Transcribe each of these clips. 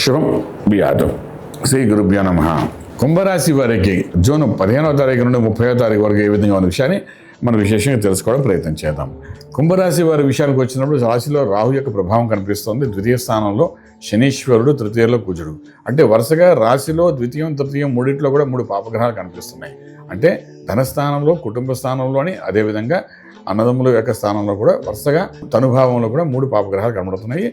శుభం బియాదు. శ్రీ గురుభ్యో నమః. కుంభరాశి వారికి జూన్ 15వ తారీఖు నుండి 30వ తారీఖు వరకు ఏ విధంగా ఉన్న విషయాన్ని మనం విశేషంగా తెలుసుకోవడం ప్రయత్నం చేద్దాం. కుంభరాశి వారి విషయానికి వచ్చినప్పుడు రాశిలో రాహు యొక్క ప్రభావం కనిపిస్తుంది. ద్వితీయ స్థానంలో శనీశ్వరుడు, తృతీయలో కుజుడు. అంటే వరుసగా రాశిలో ద్వితీయం, తృతీయం మూడిట్లో కూడా 3 పాపగ్రహాలు కనిపిస్తున్నాయి. అంటే ధనస్థానంలో, కుటుంబ స్థానంలోని, అదేవిధంగా అన్నదమ్ముల యొక్క స్థానంలో కూడా వరుసగా తనుభావంలో కూడా 3 పాపగ్రహాలు కనబడుతున్నాయి.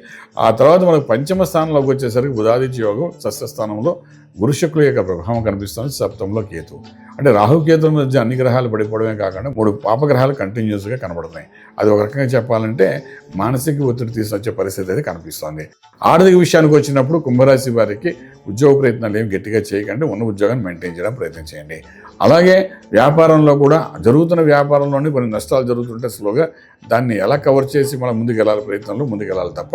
ఆ తర్వాత మనకు పంచమ స్థానంలోకి వచ్చేసరికి బుధాదిత్య యోగం, షష్ఠస్థానంలో గురు శుక్రుల యొక్క ప్రభావం కనిపిస్తుంది. సప్తంలో కేతు. అంటే రాహుకేతుల మధ్య అన్ని గ్రహాలు పడిపోవడమే కాకుండా 3 పాపగ్రహాలు కంటిన్యూస్గా కనబడుతున్నాయి. అది ఒక రకంగా చెప్పాలంటే మానసిక ఒత్తిడి తీసుకొచ్చే పరిస్థితి అయితే కనిపిస్తుంది. ఆర్థిక విషయానికి వచ్చినప్పుడు కుంభరాశి వారికి ఉద్యోగ ప్రయత్నాలు ఏమి గట్టిగా చేయకండి, ఉన్న ఉద్యోగాన్ని మెయింటైన్ చేయడం ప్రయత్నం చేయండి. అలాగే వ్యాపారంలో కూడా జరుగుతున్న వ్యాపారంలోనే కొన్ని నష్టాలు జరుగుతుంటే స్లోగా దాన్ని ఎలా కవర్ చేసి మనం ముందుకు వెళ్ళాలి, ప్రయత్నంలో ముందుకు వెళ్ళాలి తప్ప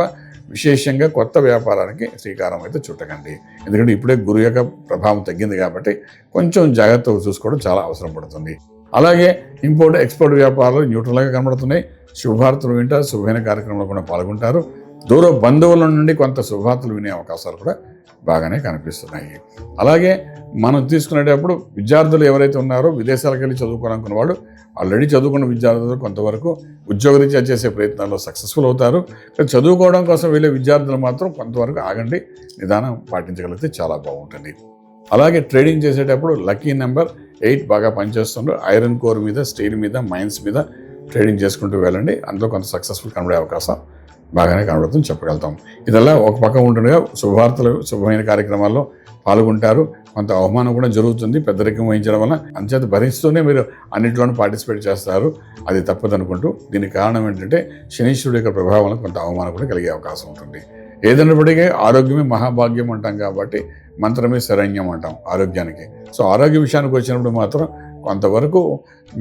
విశేషంగా కొత్త వ్యాపారానికి శ్రీకారం అయితే చుట్టకండి. ఎందుకంటే ఇప్పుడే గురు యొక్క ప్రభావం తగ్గింది కాబట్టి కొంచెం జాగ్రత్తగా చూసుకోవడం చాలా అవసరం పడుతుంది. అలాగే ఇంపోర్ట్ ఎక్స్పోర్ట్ వ్యాపారాలు న్యూట్రల్గా కనబడుతున్నాయి. శుభవార్తలు వింటారు, శుభమైన కార్యక్రమంలో కూడా పాల్గొంటారు. దూర బంధువుల నుండి కొంత శుభవార్తలు వినే అవకాశాలు కూడా బాగానే కనిపిస్తున్నాయి. అలాగే మనం తీసుకునేటప్పుడు విద్యార్థులు ఎవరైతే ఉన్నారో విదేశాలకు వెళ్ళి చదువుకోవాలనుకున్న వాళ్ళు ఆల్రెడీ చదువుకున్న విద్యార్థులు కొంతవరకు ఉద్యోగరీత్యా చేసే ప్రయత్నాల్లో సక్సెస్ఫుల్ అవుతారు. చదువుకోవడం కోసం వెళ్ళే విద్యార్థులు మాత్రం కొంతవరకు ఆగండి, నిదానం పాటించగలిగితే చాలా బాగుంటుంది. అలాగే ట్రేడింగ్ చేసేటప్పుడు లక్కీ నెంబర్ 8 బాగా పనిచేస్తుండ్రు. ఐరన్ కోర్ మీద, స్టీల్ మీద, మైన్స్ మీద ట్రేడింగ్ చేసుకుంటూ వెళ్ళండి. అందులో కొంత సక్సెస్ఫుల్ కనబడే అవకాశం బాగానే కనబడుతుంది చెప్పగలుగుతాం. ఇదల్లా ఒక పక్క ఉంటుండగా శుభవార్తలు, శుభమైన కార్యక్రమాల్లో పాల్గొంటారు. కొంత అవమానం కూడా జరుగుతుంది పెద్దరికం వహించడం వల్ల. అంచేత భరిస్తూనే మీరు అన్నింటిలోనూ పార్టిసిపేట్ చేస్తారు. అది తప్పదనుకుంటూ దీనికి కారణం ఏంటంటే శనీశ్వరుడు యొక్క ప్రభావం వల్ల కొంత అవమానం కూడా కలిగే అవకాశం ఉంటుంది. ఏదైనప్పటికీ ఆరోగ్యమే మహాభాగ్యం అంటాం కాబట్టి మంత్రమే శరణ్యం అంటాం ఆరోగ్యానికి. సో ఆరోగ్య విషయానికి వచ్చినప్పుడు మాత్రం కొంతవరకు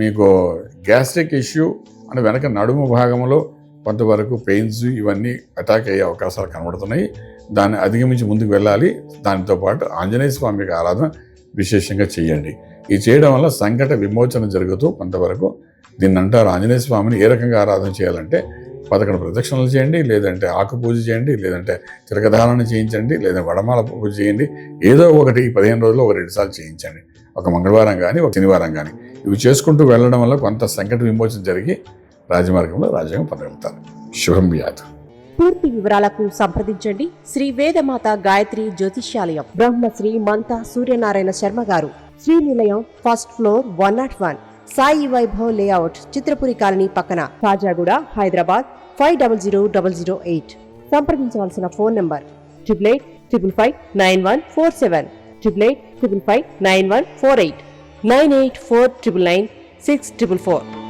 మీకు గ్యాస్ట్రిక్ ఇష్యూ అని వెనక నడుము భాగంలో కొంతవరకు పెయిన్స్ ఇవన్నీ అటాక్ అయ్యే అవకాశాలు కనబడుతున్నాయి. దాన్ని అధిగమించి ముందుకు వెళ్ళాలి. దానితో పాటు ఆంజనేయ స్వామి యొక్క ఆరాధన విశేషంగా చేయండి. ఇది చేయడం వల్ల సంకట విమోచన జరుగుతూ కొంతవరకు దీన్ని అంటారు. ఆంజనేయ స్వామిని ఏ రకంగా ఆరాధన చేయాలంటే 11 ప్రదక్షిణలు చేయండి, లేదంటే ఆకు పూజ చేయండి, లేదంటే తిలకధారణ చేయించండి, లేదా వడమాల పూజ చేయండి. ఏదో ఒకటి 15 రోజుల్లో ఒక 2 సార్లు చేయించండి. ఒక మంగళవారం కానీ, ఒక శనివారం కానీ. ఇవి చేసుకుంటూ వెళ్ళడం వల్ల కొంత సంకట విమోచన జరిగి రాజమార్గంలో రాజ్యాంగం పొందగలుగుతారు. శుభం బియాదు. పూర్తి వివరాలకు సంప్రదించండి శ్రీ వేదమాత గాయత్రి జ్యోతిష్యాలయం, Brahmasri మంతా Suryanarayana Sharma garu, Srinilayam, first floor, 101, Sai Vaibhav layout, Chitrapuri colony పక్కన, కాజాగూడ, హైదరాబాద్ 500008. సంప్రదించవలసిన ఫోన్ నంబర్ 8855559147, 8855559148, 9849996644.